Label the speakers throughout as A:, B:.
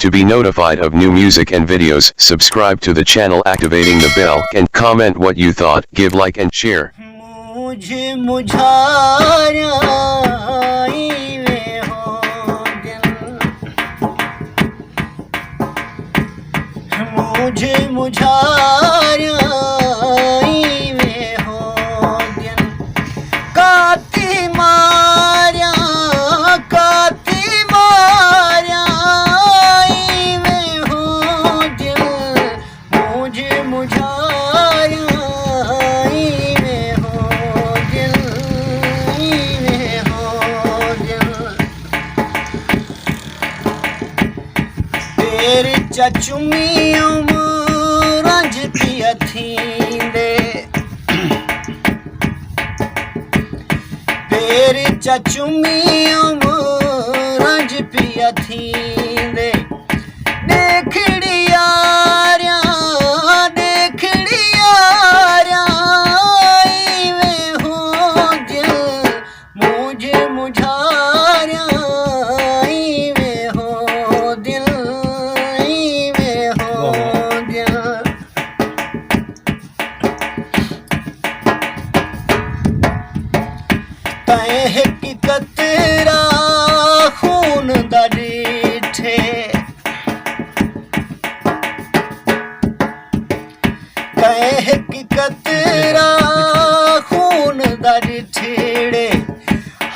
A: To be notified of new music and videos, subscribe to the channel activating the bell and comment what you thought, give like and share.
B: मुझे मुझाराई में हो दिल, मुझे मुझाराई में हो दिल, काती मार्या में हो दिल, मुझे मुझाराई में हो दिल, में हो दिल, तेरे चचुमियों रंज पिया थींदे, तेरे चचुमियों रंज पिया थींदे, देखड़ी यारियां में हो दिल, मुझे मुझाराई में हो दिल, में हो दिल, तैं हिक कतरा खून दा ॾिठे, तैं हिक कतरा खून दा ॾिठेड़े,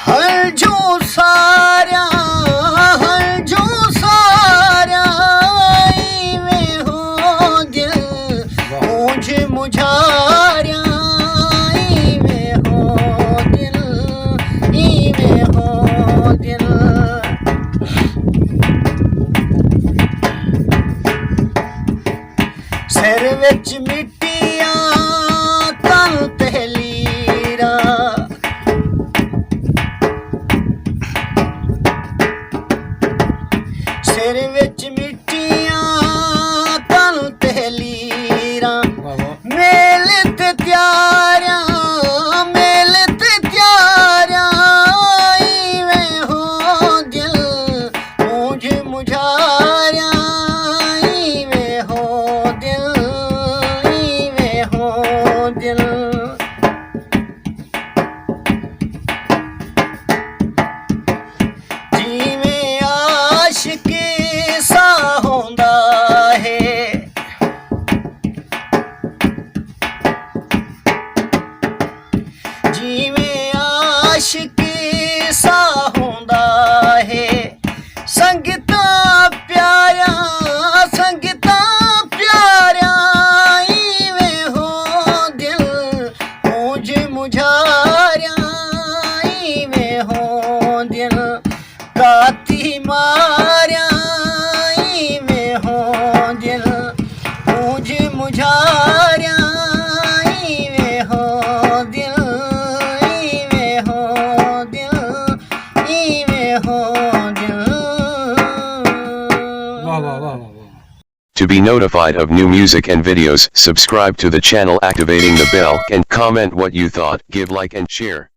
B: हल जो सारिया में हो दिल, मुझे मुझाराई में हो दिल, में हो दिल, सिर विच मिट्टियां तन तहलीरां, सिर विच मिट्टियां तन तहलीरां, मेल ते त्यारियां में हो दिल, मुझे मुझाराई में हो दिल, में हो दिल, जिवें आशिक सा होंदा है, जिवें आशिक सा होंदा है, संगता प्यारा में हो दिल, मुझे मुझाराई में हो दिल, काती मार्या में हो दिल, मुझे मुझाराई में हो दिल, में हो दिल, में हो दिल।
A: To be notified of new music and videos, subscribe to the channel activating the bell and comment what you thought, give like and share.